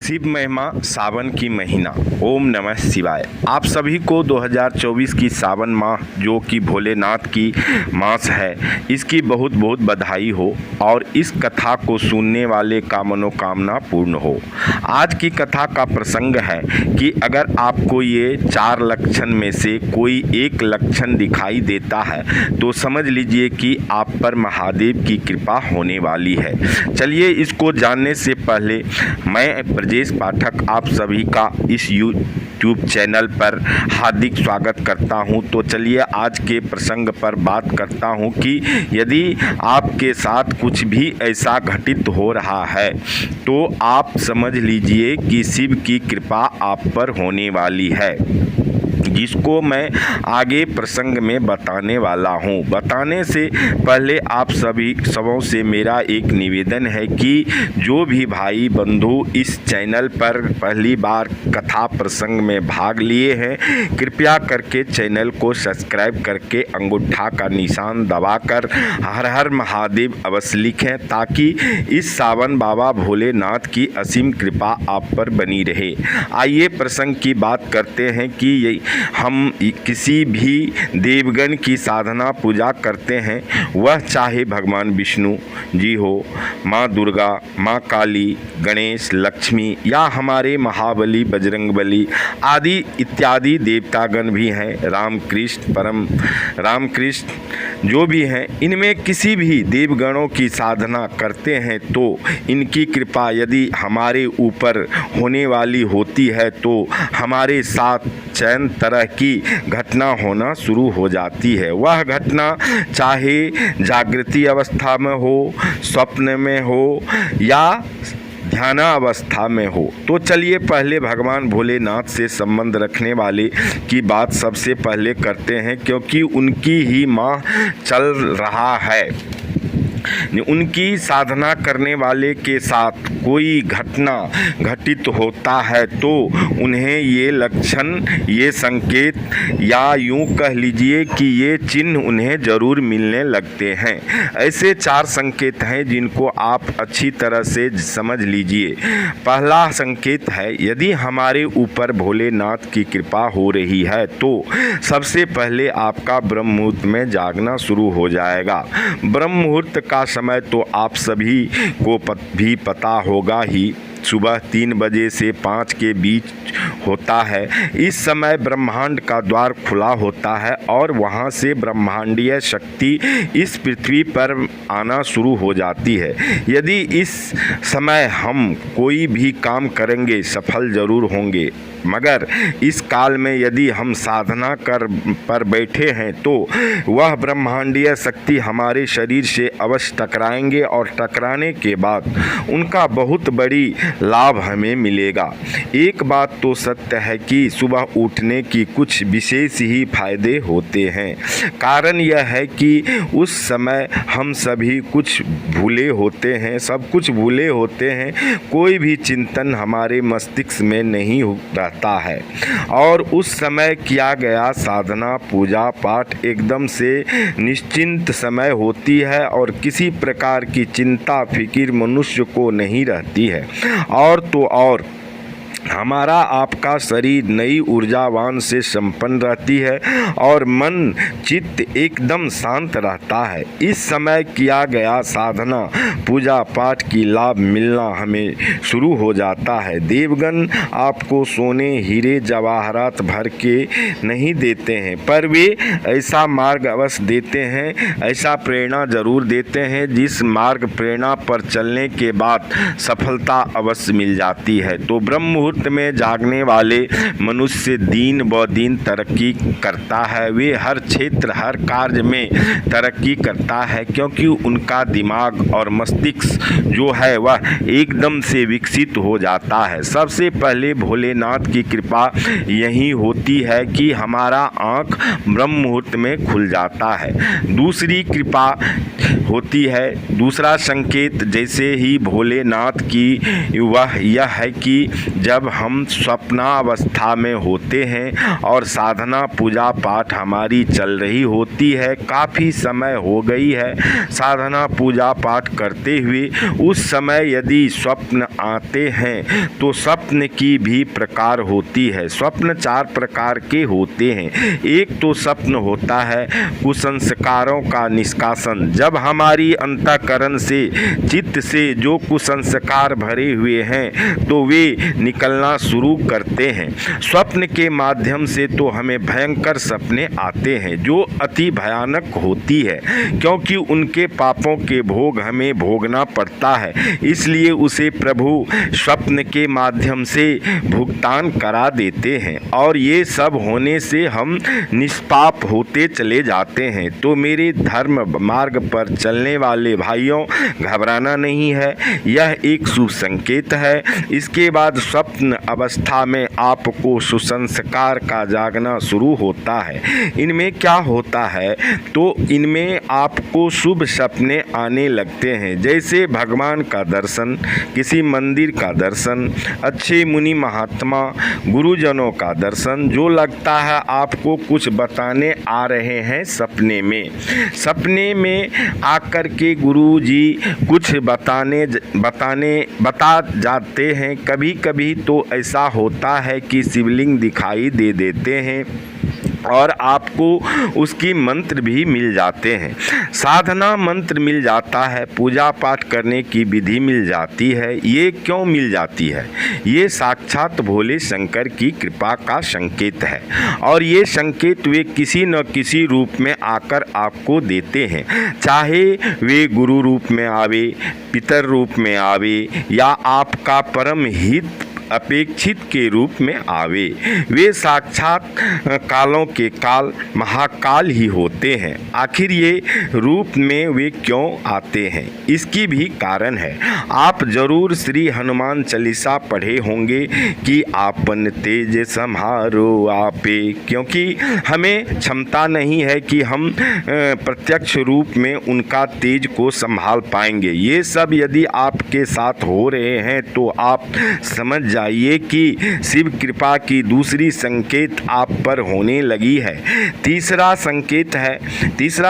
शिव महिमा सावन की महीना। ओम नमः शिवाय। आप सभी को 2024 की सावन माह जो कि भोलेनाथ की मास है, इसकी बहुत बहुत बधाई हो और इस कथा को सुनने वाले का मनोकामना पूर्ण हो। आज की कथा का प्रसंग है कि अगर आपको ये 4 लक्षण में से कोई एक लक्षण दिखाई देता है तो समझ लीजिए कि आप पर महादेव की कृपा होने वाली है। चलिए, इसको जानने से पहले मैं ब्रजेश पाठक आप सभी का इस यूट्यूब चैनल पर हार्दिक स्वागत करता हूं। तो चलिए आज के प्रसंग पर बात करता हूं कि यदि आपके साथ कुछ भी ऐसा घटित हो रहा है तो आप समझ लीजिए कि शिव की कृपा आप पर होने वाली है, जिसको मैं आगे प्रसंग में बताने वाला हूं। बताने से पहले आप सभी सबों से मेरा एक निवेदन है कि जो भी भाई बंधु इस चैनल पर पहली बार कथा प्रसंग में भाग लिए हैं, कृपया करके चैनल को सब्सक्राइब करके अंगूठा का निशान दबाकर हर हर महादेव अवश्य लिखें, ताकि इस सावन बाबा भोलेनाथ की असीम कृपा आप पर बनी रहे। आइए प्रसंग की बात करते हैं कि हम किसी भी देवगण की साधना पूजा करते हैं, वह चाहे भगवान विष्णु जी हो, माँ दुर्गा, माँ काली, गणेश, लक्ष्मी या हमारे महाबली, बजरंगबली आदि इत्यादि देवतागण भी हैं, रामकृष्ण जो भी हैं, इनमें किसी भी देवगणों की साधना करते हैं तो इनकी कृपा यदि हमारे ऊपर होने वाली होती है तो हमारे साथ चैन तरह की घटना होना शुरू हो जाती है। वह घटना चाहे जागृति अवस्था में हो, स्वप्न में हो या ध्यानावस्था में हो। तो चलिए पहले भगवान भोलेनाथ से संबंध रखने वाले की बात सबसे पहले करते हैं, क्योंकि उनकी ही माह चल रहा है। उनकी साधना करने वाले के साथ कोई घटना घटित होता है तो उन्हें ये लक्षण, ये संकेत या यूं कह लीजिए कि ये चिन्ह उन्हें ज़रूर मिलने लगते हैं। ऐसे 4 संकेत हैं जिनको आप अच्छी तरह से समझ लीजिए। पहला संकेत है, यदि हमारे ऊपर भोलेनाथ की कृपा हो रही है तो सबसे पहले आपका ब्रह्म मुहूर्त में जागना शुरू हो जाएगा। ब्रह्म मुहूर्त का समय तो आप सभी को भी पता होगा ही, सुबह 3 बजे से 5 के बीच होता है। इस समय ब्रह्मांड का द्वार खुला होता है और वहाँ से ब्रह्मांडीय शक्ति इस पृथ्वी पर आना शुरू हो जाती है। यदि इस समय हम कोई भी काम करेंगे सफल जरूर होंगे, मगर इस काल में यदि हम साधना पर बैठे हैं तो वह ब्रह्मांडीय शक्ति हमारे शरीर से अवश्य टकराएंगे और टकराने के बाद उनका बहुत बड़ी लाभ हमें मिलेगा। एक बात तो सत्य है कि सुबह उठने की कुछ विशेष ही फायदे होते हैं। कारण यह है कि उस समय हम सभी कुछ भूले होते हैं, सब कुछ भूले होते हैं, कोई भी चिंतन हमारे मस्तिष्क में नहीं रहता है और उस समय किया गया साधना पूजा पाठ एकदम से निश्चिंत समय होती है और किसी प्रकार की चिंता फिक्र मनुष्य को नहीं रहती है। और तो और हमारा आपका शरीर नई ऊर्जावान से संपन्न रहती है और मन चित्त एकदम शांत रहता है। इस समय किया गया साधना पूजा पाठ की लाभ मिलना हमें शुरू हो जाता है। देवगण आपको सोने हीरे जवाहरात भर के नहीं देते हैं, पर वे ऐसा मार्ग अवश्य देते हैं, ऐसा प्रेरणा जरूर देते हैं जिस मार्ग प्रेरणा पर चलने के बाद सफलता अवश्य मिल जाती है। तो ब्रह्म मुहूर्त में जागने वाले मनुष्य दिन ब दिन तरक्की करता है। वे हर क्षेत्र हर कार्य में तरक्की करता है, क्योंकि उनका दिमाग और मस्तिष्क जो है वह एकदम से विकसित हो जाता है। सबसे पहले भोलेनाथ की कृपा यही होती है कि हमारा आँख ब्रह्म मुहूर्त में खुल जाता है। दूसरी कृपा होती है। दूसरा संकेत जैसे ही भोलेनाथ की वह यह है कि जब हम स्वप्नावस्था में होते हैं और साधना पूजा पाठ हमारी चल रही होती है, काफ़ी समय हो गई है साधना पूजा पाठ करते हुए, उस समय यदि स्वप्न आते हैं तो स्वप्न की भी प्रकार होती है। स्वप्न 4 प्रकार के होते हैं। एक तो स्वप्न होता है कुसंस्कारों का निष्कासन, जब हमारी अंतःकरण से चित्त से जो कुसंस्कार भरे हुए हैं तो वे निकलना शुरू करते हैं। स्वप्न के माध्यम से तो हमें भयंकर सपने आते हैं जो अति भयानक होती है, क्योंकि उनके पापों के भोग हमें भोगना पड़ता है, इसलिए उसे प्रभु स्वप्न के माध्यम से भुगतान करा देते हैं और ये सब होने से हम निष्पाप होते चले जाते हैं। तो मेरे धर्म मार्ग पर चलने वाले भाइयों, घबराना नहीं है, यह एक सुसंकेत है। इसके बाद स्वप्न अवस्था में आपको सुसंस्कार का जागना शुरू होता है। इनमें क्या होता है तो इनमें आपको शुभ सपने आने लगते हैं, जैसे भगवान का दर्शन, किसी मंदिर का दर्शन, अच्छे मुनि महात्मा गुरुजनों का दर्शन, जो लगता है आपको कुछ बताने आ रहे हैं सपने में। सपने में आकर के गुरु जी कुछ बता जाते हैं। कभी कभी तो ऐसा होता है कि शिवलिंग दिखाई दे देते हैं और आपको उसकी मंत्र भी मिल जाते हैं, साधना मंत्र मिल जाता है, पूजा पाठ करने की विधि मिल जाती है। ये क्यों मिल जाती है? ये साक्षात भोले शंकर की कृपा का संकेत है और ये संकेत वे किसी न किसी रूप में आकर आपको देते हैं, चाहे वे गुरु रूप में आवे, पितर रूप में आवे या आपका परम हित अपेक्षित के रूप में आवे। वे साक्षात कालों के काल महाकाल ही होते हैं। आखिर ये रूप में वे क्यों आते हैं, इसकी भी कारण है। आप जरूर श्री हनुमान चालीसा पढ़े होंगे कि आपन तेज सम्हारो आपे, क्योंकि हमें क्षमता नहीं है कि हम प्रत्यक्ष रूप में उनका तेज को संभाल पाएंगे। ये सब यदि आपके साथ हो रहे हैं तो आप समझ जाइए कि शिव कृपा की दूसरी संकेत आप पर होने लगी है। तीसरा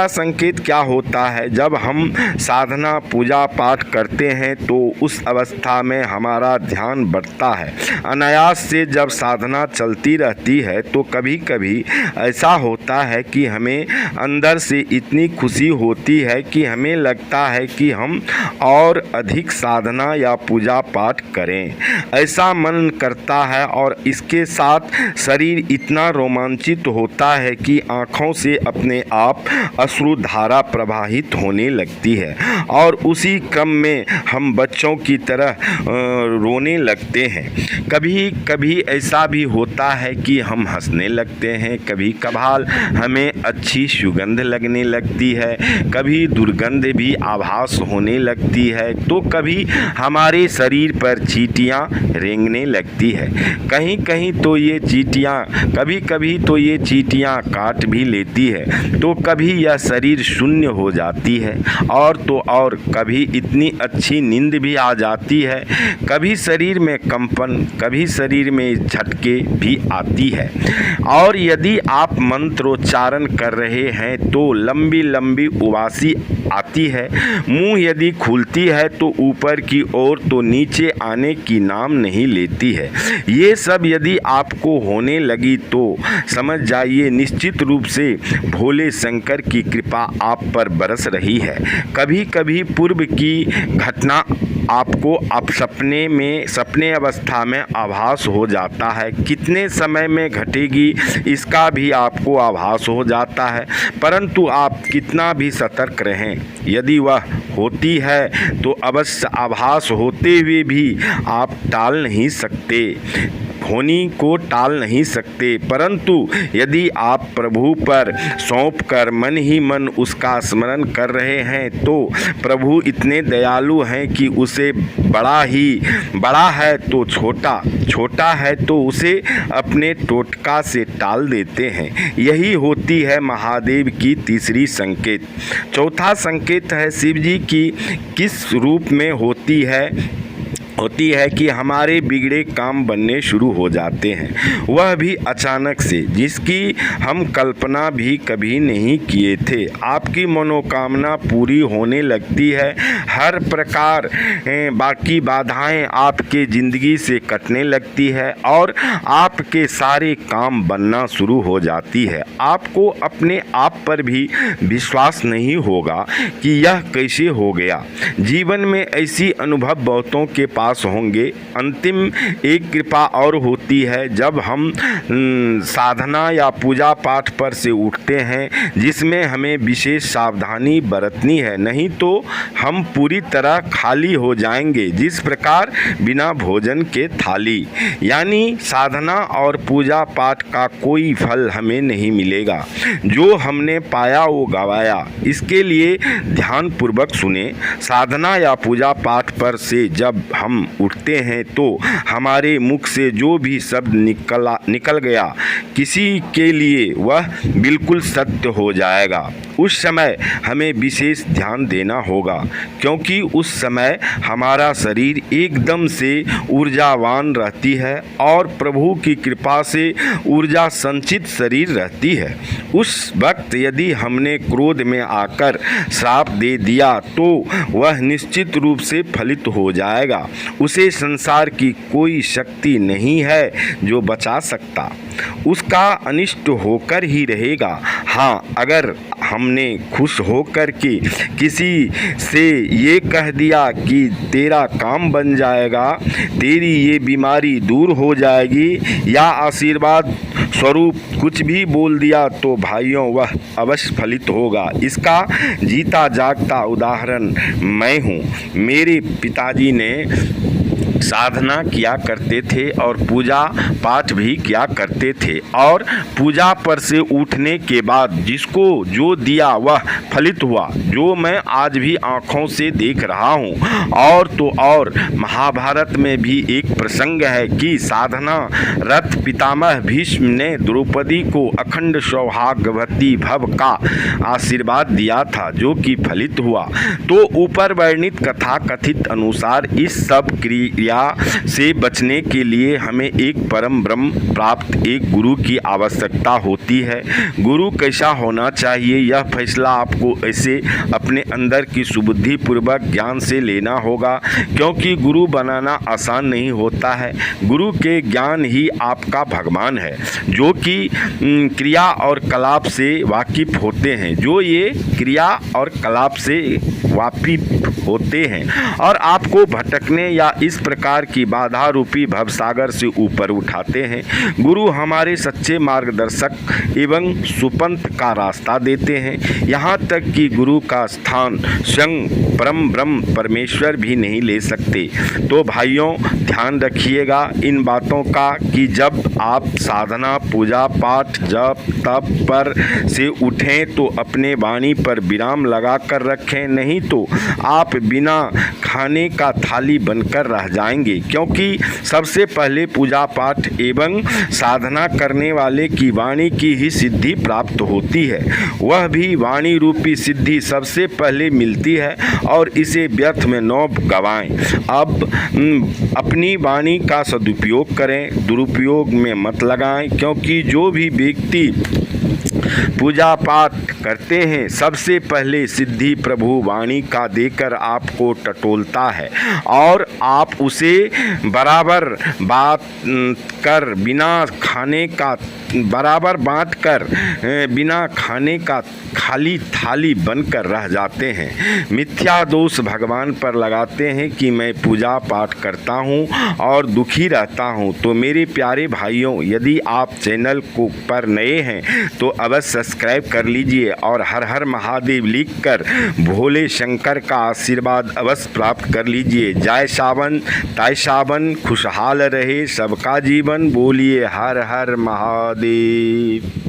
संकेत क्या होता है? जब हम साधना पूजा पाठ करते हैं तो उस अवस्था में हमारा ध्यान बढ़ता है। अनायास से जब साधना चलती रहती है तो कभी कभी ऐसा होता है कि हमें अंदर से इतनी खुशी होती है कि हमें लगता है कि हम और अधिक साधना या पूजा पाठ करें, ऐसा मन करता है। और इसके साथ शरीर इतना रोमांचित होता है कि आँखों से अपने आप अश्रुधारा प्रवाहित होने लगती है और उसी क्रम में हम बच्चों की तरह रोने लगते हैं। कभी कभी ऐसा भी होता है कि हम हंसने लगते हैं, कभी कभार हमें अच्छी सुगंध लगने लगती है, कभी दुर्गंध भी आभास होने लगती है, तो कभी हमारे शरीर पर चींटियाँ रेंगने लगती है। कहीं कहीं तो ये चींटियाँ कभी तो ये चींटियाँ काट भी लेती है, तो कभी यह शरीर शून्य हो जाती है और तो और कभी इतनी अच्छी नींद भी आ जाती है, कभी शरीर में कंपन, कभी शरीर में झटके भी आती है। और यदि आप मंत्रोच्चारण कर रहे हैं तो लंबी लंबी उबासी आती है, मुंह यदि खुलती है तो ऊपर की ओर तो नीचे आने की नाम नहीं लेती है। ये सब यदि आपको होने लगी तो समझ जाइए निश्चित रूप से भोले शंकर की कृपा आप पर बरस रही है। कभी कभी पूर्व की घटना आपको अब सपने अवस्था में आभास हो जाता है, कितने समय में घटेगी इसका भी आपको आभास हो जाता है, परंतु आप कितना भी सतर्क रहें, यदि वह होती है तो अवश्य आभास होते हुए भी आप टाल नहीं सकते। होनी को टाल नहीं सकते, परंतु यदि आप प्रभु पर सौंप कर मन ही मन उसका स्मरण कर रहे हैं तो प्रभु इतने दयालु हैं कि उसे बड़ा है तो छोटा, छोटा है तो उसे अपने टोटका से टाल देते हैं। यही होती है महादेव की तीसरी संकेत। चौथा संकेत है शिव जी की किस रूप में होती है कि हमारे बिगड़े काम बनने शुरू हो जाते हैं, वह भी अचानक से, जिसकी हम कल्पना भी कभी नहीं किए थे। आपकी मनोकामना पूरी होने लगती है, हर प्रकार बाकी बाधाएं आपके ज़िंदगी से कटने लगती है और आपके सारे काम बनना शुरू हो जाती है। आपको अपने आप पर भी विश्वास नहीं होगा कि यह कैसे हो गया। जीवन में ऐसी अनुभव बहुतों के पास होंगे। अंतिम एक कृपा और होती है जब हम साधना या पूजा पाठ पर से उठते हैं, जिसमें हमें विशेष सावधानी बरतनी है, नहीं तो हम पूरी तरह खाली हो जाएंगे, जिस प्रकार बिना भोजन के थाली। यानी साधना और पूजा पाठ का कोई फल हमें नहीं मिलेगा, जो हमने पाया वो गवाया। इसके लिए ध्यानपूर्वक सुने। साधना या पूजा पाठ पर से जब हम उठते हैं तो हमारे मुख से जो भी शब्द निकल गया, किसी के लिए वह बिल्कुल सत्य हो जाएगा। उस समय हमें विशेष ध्यान देना होगा, क्योंकि उस समय हमारा शरीर एकदम से ऊर्जावान रहती है और प्रभु की कृपा से ऊर्जा संचित शरीर रहती है। उस वक्त यदि हमने क्रोध में आकर श्राप दे दिया तो वह निश्चित रूप से फलित हो जाएगा। उसे संसार की कोई शक्ति नहीं है जो बचा सकता, उसका अनिष्ट होकर ही रहेगा। हाँ, अगर हमने खुश होकर के किसी से ये कह दिया कि तेरा काम बन जाएगा, तेरी ये बीमारी दूर हो जाएगी, या आशीर्वाद स्वरूप कुछ भी बोल दिया, तो भाइयों वह अवश्य फलित होगा। इसका जीता जागता उदाहरण मैं हूँ। मेरे पिताजी ने साधना किया करते थे और पूजा पाठ भी किया करते थे, और पूजा पर से उठने के बाद जिसको जो दिया वह फलित हुआ, जो मैं आज भी आँखों से देख रहा हूँ। और तो और महाभारत में भी एक प्रसंग है कि साधना रथ पितामह भीष्म ने द्रौपदी को अखंड सौभाग्यवती भव का आशीर्वाद दिया था, जो कि फलित हुआ। तो ऊपर वर्णित कथा कथित अनुसार इस सब क्रिया से बचने के लिए हमें एक परम ब्रह्म प्राप्त एक गुरु की आवश्यकता होती है। गुरु कैसा होना चाहिए, यह फैसला आपको ऐसे अपने अंदर की सुबुद्धि पूर्वक ज्ञान से लेना होगा, क्योंकि गुरु बनाना आसान नहीं होता है। गुरु के ज्ञान ही आपका भगवान है, जो कि क्रिया और कलाप से वाकिफ होते हैं, जो ये क्रिया और कलाप से वाकिफ होते हैं और आपको भटकने या इस प्रकार की बाधा रूपी भवसागर से ऊपर उठाते हैं। गुरु हमारे सच्चे मार्गदर्शक एवं सुपंथ का रास्ता देते हैं। यहाँ तक कि गुरु का स्थान स्वयं परम ब्रह्म परमेश्वर भी नहीं ले सकते। तो भाइयों, ध्यान रखिएगा इन बातों का कि जब आप साधना पूजा पाठ जप तप पर से उठें तो अपने वाणी पर विराम लगा कर रखें, नहीं तो आप बिना खाने का थाली बनकर रह जाएंगे। क्योंकि सबसे पहले पूजा पाठ एवं साधना करने वाले की वाणी की ही सिद्धि प्राप्त होती है। वह भी वाणी रूपी सिद्धि सबसे पहले मिलती है और इसे व्यर्थ में न गवाएं। अब अपनी वाणी का सदुपयोग करें, दुरुपयोग में मत लगाएं, क्योंकि जो भी व्यक्ति पूजा पाठ करते हैं सबसे पहले सिद्धि प्रभु वाणी का देकर आपको टटोलता है और आप उसे बराबर बात कर बिना खाने का बराबर बांट कर बिना खाने का खाली थाली बनकर रह जाते हैं। मिथ्या दोष भगवान पर लगाते हैं कि मैं पूजा पाठ करता हूं और दुखी रहता हूं। तो मेरे प्यारे भाइयों, यदि आप चैनल को पर नए हैं तो अवश्य सब्सक्राइब कर लीजिए और हर हर महादेव लिखकर भोले शंकर का आशीर्वाद अवश्य प्राप्त कर लीजिए। जय सावन तय सावन, खुशहाल रहे सबका जीवन। बोलिए हर हर महादेव।